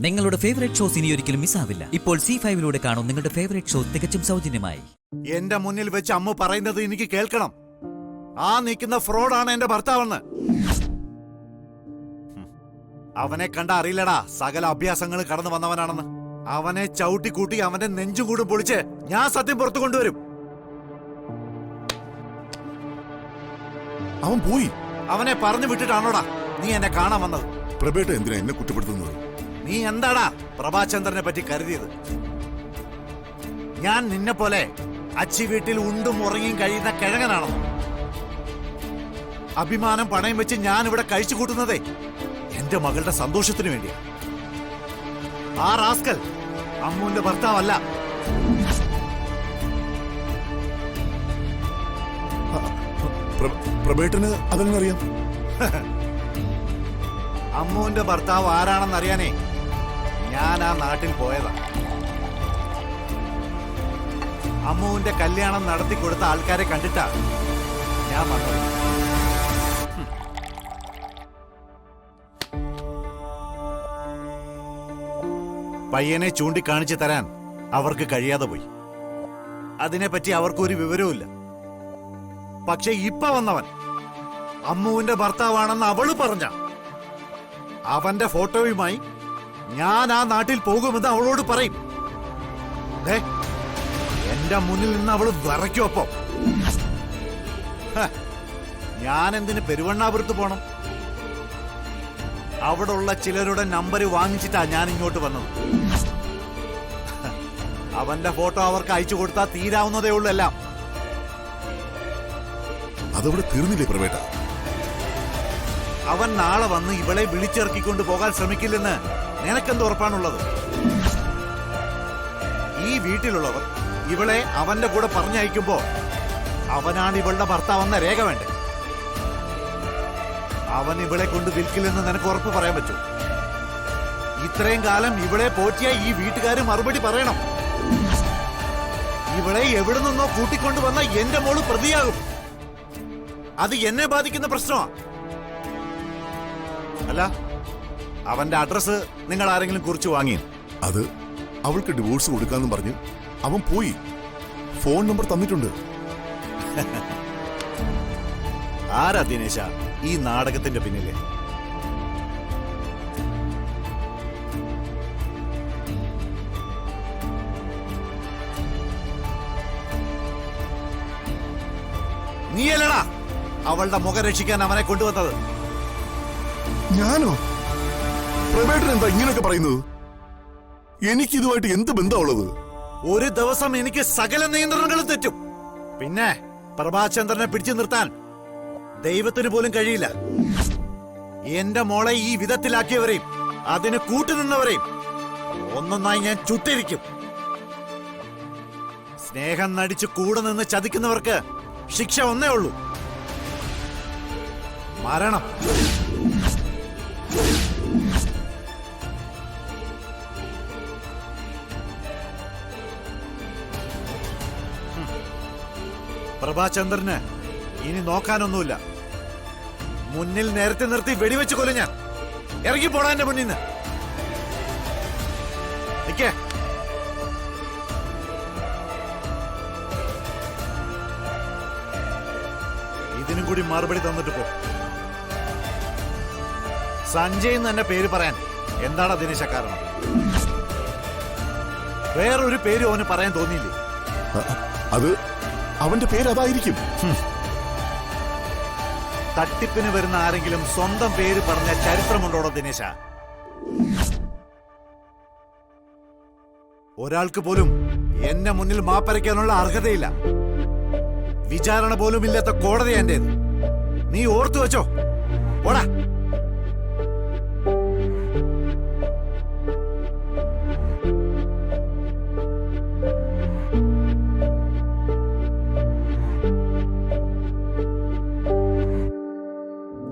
നിങ്ങളുടെ favourite shows ഇനി ഒരിക്കലും മിസ്സാവില്ല. ഇപ്പോൾ C5 കാണും നിങ്ങളുടെ ഫേവറേറ്റ് ഷോ തികച്ചും സൗജന്യമായി. എന്റെ മുന്നിൽ വെച്ച് അമ്മ പറയുന്നത് എനിക്ക് കേൾക്കണം. ആ നിൽക്കുന്ന ഫ്രോഡാണ് എന്റെ ഭർത്താവെന്ന്. അവനെ കണ്ട അറിയില്ലടാ സകല അഭ്യാസങ്ങൾ കടന്നു വന്നവനാണെന്ന്. അവനെ ചവിട്ടിക്കൂട്ടി അവന്റെ നെഞ്ചും കൂടും പൊളിച്ച് ഞാൻ സത്യം പുറത്തു കൊണ്ടുവരും. അവൻ പോയി. അവനെ പറഞ്ഞു വിട്ടിട്ടാണോടാ നീ എന്നെ കാണാൻ വന്നത്? പ്രഭേട്ട എന്തിനാ എന്നെ കുറ്റപ്പെടുത്തുന്നത്? നീ എന്താടാ പ്രഭാചന്ദ്രനെ പറ്റി കരുതിയത്? ഞാൻ നിന്നെ പോലെ അച്ചി വീട്ടിൽ ഉണ്ടും ഉറങ്ങിയും കഴിയുന്ന കിഴങ്ങനാണെന്നോ? അഭിമാനം പണയം വെച്ച് ഞാൻ ഇവിടെ കഴിച്ചു കൂട്ടുന്നതേ എന്റെ മകളുടെ സന്തോഷത്തിന് വേണ്ടിയാ. ആ റാസ്കൽ അമ്മുവിന്റെ ഭർത്താവല്ല. പ്രഭേട്ടന് അതെങ്ങനെ അറിയാം? അമ്മുവിന്റെ ഭർത്താവ് ആരാണെന്നറിയാനേ ഞാൻ ആ നാട്ടിൽ പോയതാ. അമ്മുവിന്റെ കല്യാണം നടത്തി കൊടുത്ത ആൾക്കാരെ കണ്ടിട്ടാ ഞാൻ വന്നത്. പയ്യനെ ചൂണ്ടിക്കാണിച്ചു തരാൻ അവർക്ക് കഴിയാതെ പോയി. അതിനെപ്പറ്റി അവർക്കൊരു വിവരവുമില്ല. പക്ഷെ ഇപ്പൊ വന്നവൻ അമ്മുവിന്റെ ഭർത്താവാണെന്ന് അവള് പറഞ്ഞ അവന്റെ ഫോട്ടോയുമായി ഞാൻ ആ നാട്ടിൽ പോകുമെന്ന് അവളോട് പറയും. എന്റെ മുന്നിൽ നിന്ന് അവള് വിറയ്ക്കൊപ്പോ ഞാൻ എന്തിന് പെരുവണ്ണാപുരത്ത് പോണം? അവിടെ ഉള്ള ചിലരുടെ നമ്പർ വാങ്ങിച്ചിട്ടാ ഞാൻ ഇങ്ങോട്ട് വന്നത്. അവന്റെ ഫോട്ടോ അവർക്ക് അയച്ചു കൊടുത്താൽ തീരാവുന്നതേ ഉള്ളൂ എല്ലാം. അതവിടെ തീർന്നില്ലേ പ്രഭേട്ട? അവൻ നാളെ വന്ന് ഇവളെ വിളിച്ചിറക്കിക്കൊണ്ട് പോകാൻ ശ്രമിക്കില്ലെന്ന് നിനക്കെന്ത് ഉറപ്പാണുള്ളത്? ഈ വീട്ടിലുള്ളവർ ഇവളെ അവന്റെ കൂടെ പറഞ്ഞയക്കുമ്പോ അവനാണ് ഇവളുടെ ഭർത്താവെന്ന രേഖ വേണ്ടേ? അവൻ ഇവളെ കൊണ്ട് വിൽക്കില്ലെന്ന് നിനക്ക് ഉറപ്പ് പറയാൻ പറ്റൂ? ഇത്രയും കാലം ഇവളെ പോറ്റിയ ഈ വീട്ടുകാര് മറുപടി പറയണം. ഇവളെ എവിടെ നിന്നോ കൂട്ടിക്കൊണ്ടുവന്ന എന്റെ മോള് പ്രതിയാകും. അത് എന്നെ ബാധിക്കുന്ന പ്രശ്നമാ. അല്ല, അവന്റെ അഡ്രസ് നിങ്ങൾ ആരെങ്കിലും കുറിച്ച് വാങ്ങിയോ? അത് അവൾക്ക് ഡിവോഴ്സ് കൊടുക്കാന്നും പറഞ്ഞ് അവൻ പോയി. ഫോൺ നമ്പർ തന്നിട്ടുണ്ട്. ആരാ ദിനേശ ഈ നാടകത്തിന്റെ പിന്നിലെ? നീയല്ലടാ അവളുടെ മുഖം രക്ഷിക്കാൻ അവനെ കൊണ്ടുവന്നത്. ഞാനോ? പ്രഭേട്ടൻ എന്താ ഇങ്ങനെയൊക്കെ പറയുന്നത്? എനിക്കിതുമായിട്ട് എന്ത് ബന്ധമുള്ളത്? ഒരു ദിവസം എനിക്ക് സകല നിയന്ത്രണങ്ങളും തെറ്റും. പിന്നെ പ്രഭാചന്ദ്രനെ പിടിച്ചു നിർത്താൻ ദൈവത്തിന് പോലും കഴിയില്ല. എന്റെ മോളെ ഈ വിധത്തിലാക്കിയവരെയും അതിന് കൂട്ടുനിന്നവരെയും ഒന്നൊന്നായി ഞാൻ ചുട്ടിരിക്കും. സ്നേഹം നടിച്ച് കൂടെ നിന്ന് ചതിക്കുന്നവർക്ക് ശിക്ഷ ഒന്നേ ഉള്ളൂ, മരണം. പ്രഭാചന്ദ്രന് ഇനി നോക്കാനൊന്നുമില്ല. മുന്നിൽ നേരത്തെ നിർത്തി വെടിവെച്ച് കൊല്ലും ഞാൻ. ഇറങ്ങിപ്പോടാ എന്റെ മുന്നിൽ നിന്ന്. നിക്കേ. ഇതിനും കൂടി മറുപടി തന്നിട്ട് പോ. സഞ്ജയ് എന്ന് തന്നെ പേര് പറയാൻ എന്താണ് ദിനേശ കാരണം? വേറൊരു പേര് അവന് പറയാൻ തോന്നിയില്ലേ? അത് അവന്റെ പേര് അതായിരിക്കും. തട്ടിപ്പിന് വരുന്ന ആരെങ്കിലും സ്വന്തം പേര് പറഞ്ഞ ചരിത്രമുണ്ടോടോ ദിനേശ? ഒരാൾക്ക് പോലും എന്നെ മുന്നിൽ മാപ്പരയ്ക്കാനുള്ള അർഹതയില്ല. വിചാരണ പോലും ഇല്ലാത്ത കോടതി എന്റേത്. നീ ഓർത്തു വെച്ചോ. ഓടാ.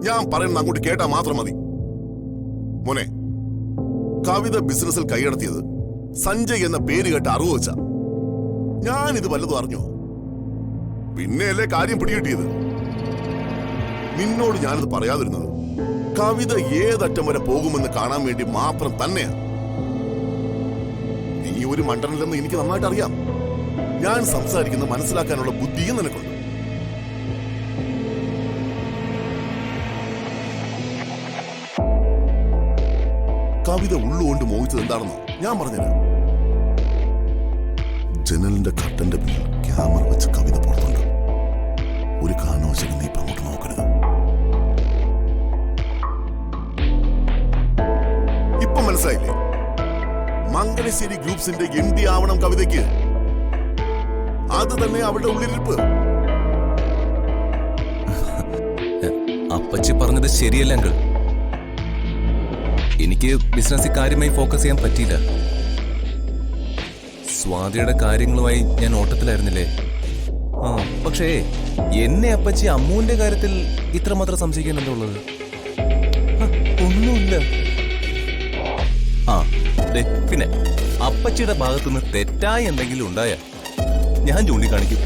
ഞാൻ പറയുന്നത് അങ്ങോട്ട് കേട്ടാ മാത്രം മതി. മോനെ, കവിത ബിസിനസ്സിൽ കൈയടത്തിയത് സഞ്ജയ് എന്ന പേര് കേട്ട് അറിവ് വെച്ച. ഞാനിത് വല്ലതും അറിഞ്ഞോ? പിന്നെയല്ലേ കാര്യം പിടികിട്ടിയത്. നിന്നോട് ഞാനത് പറയാതിരുന്നത് കവിത ഏതറ്റം വരെ പോകുമെന്ന് കാണാൻ വേണ്ടി മാത്രം തന്നെയാണ്. ഒരു മണ്ടനല്ലെന്ന് എനിക്ക് നന്നായിട്ട് അറിയാം. ഞാൻ സംസാരിക്കുന്ന മനസ്സിലാക്കാനുള്ള ബുദ്ധിയും നിനക്കുണ്ട്. കവിത ഉള്ളുകൊണ്ട് മോഹിച്ചത് എന്താണെന്നോ ഞാൻ പറഞ്ഞുതരാം. ജനലിന്റെ കട്ടന്റെ പിന്നിൽ ക്യാമറ വെച്ച് കവിത പുറത്തുണ്ട്. ഒരു കാരണവശാലും നീ അങ്ങോട്ട് നോക്കരുത്. ഇപ്പൊ മനസ്സിലായില്ലേ? മംഗലശ്ശേരി ഗ്രൂപ്പ്സിന്റെ MD ആവണം കവിതയ്ക്ക്. അത് തന്നെ അവളുടെ ഉള്ളിലിരിപ്പ്. അപ്പച്ചി പറഞ്ഞത് ശരിയല്ല അങ്കിൾ. എനിക്ക് ബിസിനസ്സിൽ കാര്യമായി ഫോക്കസ് ചെയ്യാൻ പറ്റിയില്ല. സ്വാതിയുടെ കാര്യങ്ങളുമായി ഞാൻ ഓട്ടത്തിലായിരുന്നില്ലേ. പക്ഷേ എന്നെ അപ്പച്ചി അമ്മുവിന്റെ കാര്യത്തിൽ ഇത്രമാത്രം സംശയിക്കാൻ എന്താ ഉള്ളത്? ഒന്നുമില്ല. പിന്നെ അപ്പച്ചിയുടെ ഭാഗത്തുനിന്ന് തെറ്റായി എന്തെങ്കിലും ഉണ്ടായ ഞാൻ ചൂണ്ടിക്കാണിക്കും.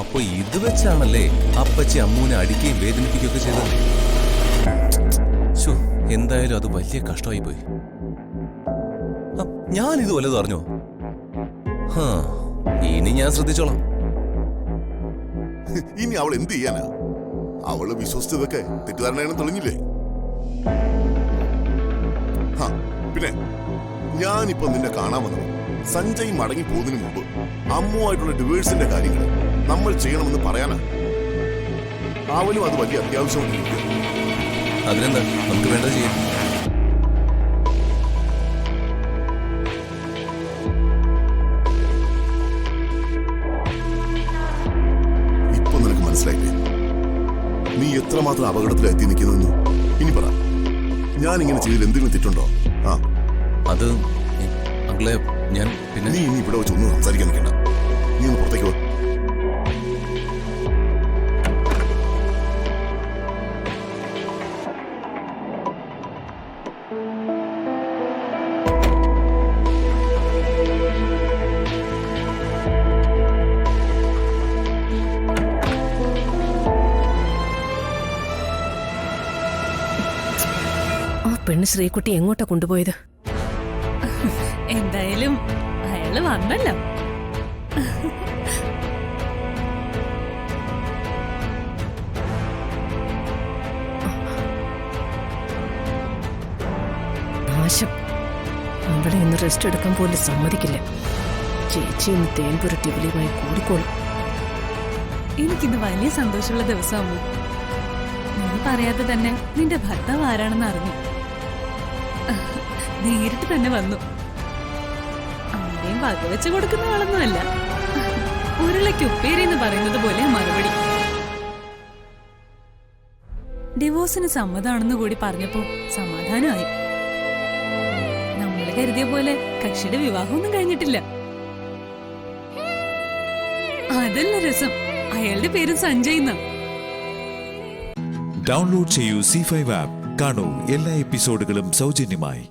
അപ്പൊ ഇത് വെച്ചാണല്ലേ അപ്പച്ചി അമ്മൂനെ അടിക്കുകയും വേദനിപ്പിക്കുകയൊക്കെ ചെയ്തത്. എന്തായാലും അത് വലിയ കഷ്ടമായി പോയി. ഞാൻ ഇത് വല്ലതും അറിഞ്ഞോ? ഇനി ഞാൻ ശ്രദ്ധിച്ചോളാം. ഇനി അവൾ എന്ത് ചെയ്യാനാ? അവള് വിശ്വസിച്ചതൊക്കെ തെറ്റിദ്ധാരണയാണ് തെളിഞ്ഞില്ലേ? പിന്നെ ഞാനിപ്പോ നിന്നെ കാണാൻ വന്നത് സഞ്ജയ് മടങ്ങി പോകുന്നതിന് മുമ്പ് അമ്മുവായിട്ടുള്ള ഡിവേഴ്സിന്റെ കാര്യങ്ങൾ നമ്മൾ ചെയ്യണമെന്ന് പറയാനാ. അവനും അത് വലിയ അത്യാവശ്യമാണ്. അതിനെന്താ, നമുക്ക് വേണ്ടത് ചെയ്യാം. ഇപ്പൊ നിനക്ക് മനസ്സിലായില്ലേ നീ എത്രമാത്രം അപകടത്തിലെത്തി നിൽക്കുന്നു? ഇനി പറ, ഞാൻ ഇങ്ങനെ ചെയ്തതിൽ എന്തെങ്കിലും തെറ്റുണ്ടോ? അത് അങ്കിളെ, ഞാൻ പിന്നെ നീ ഇനി ഇവിടെ വെച്ച് ഒന്നും സംസാരിക്കാൻ നിൽക്കണ്ട. നീ ഒന്ന് പുറത്തേക്ക് പോ. പെണ്ണ് ശ്രീകുട്ടി എങ്ങോട്ടാ കൊണ്ടുപോയത്? എന്തായാലും അയാള് വന്നല്ലോ. നാശം. അവിടെ ഒന്ന് റെസ്റ്റ് എടുക്കാൻ പോലും സമ്മതിക്കില്ല. ചേച്ചി ഒന്ന് തേൻ പുരട്ടി വിളിയുമായി കൂടിക്കോളും. എനിക്കിന്ന് വലിയ സന്തോഷമുള്ള ദിവസമാകും. നീ പറയാതെ തന്നെ നിന്റെ ഭർത്താവ് ആരാണെന്ന് അറിഞ്ഞു. നേരിട്ട് തന്നെ വന്നു. ആരെയും വകവെച്ച് കൊടുക്കുന്ന ആളൊന്നുമല്ല. ഉരുളയ്ക്ക് ഉപ്പേരി എന്ന് പറയുന്നത് പോലെ മറുപടി. ഡിവോഴ്സിന് സമ്മതമാണെന്ന് കൂടി പറഞ്ഞപ്പോ സമാധാനമായി. നമ്മൾ കരുതിയ പോലെ കക്ഷിയുടെ വിവാഹമൊന്നും കഴിഞ്ഞിട്ടില്ല. അതല്ല രസം, അയാളുടെ പേരും സഞ്ജയ് എന്നാ. ഡൗൺലോഡ് ചെയ്യൂ C5 ആപ്പ്. കാണൂ എല്ലാ എപ്പിസോഡുകളും സൗജന്യമായി.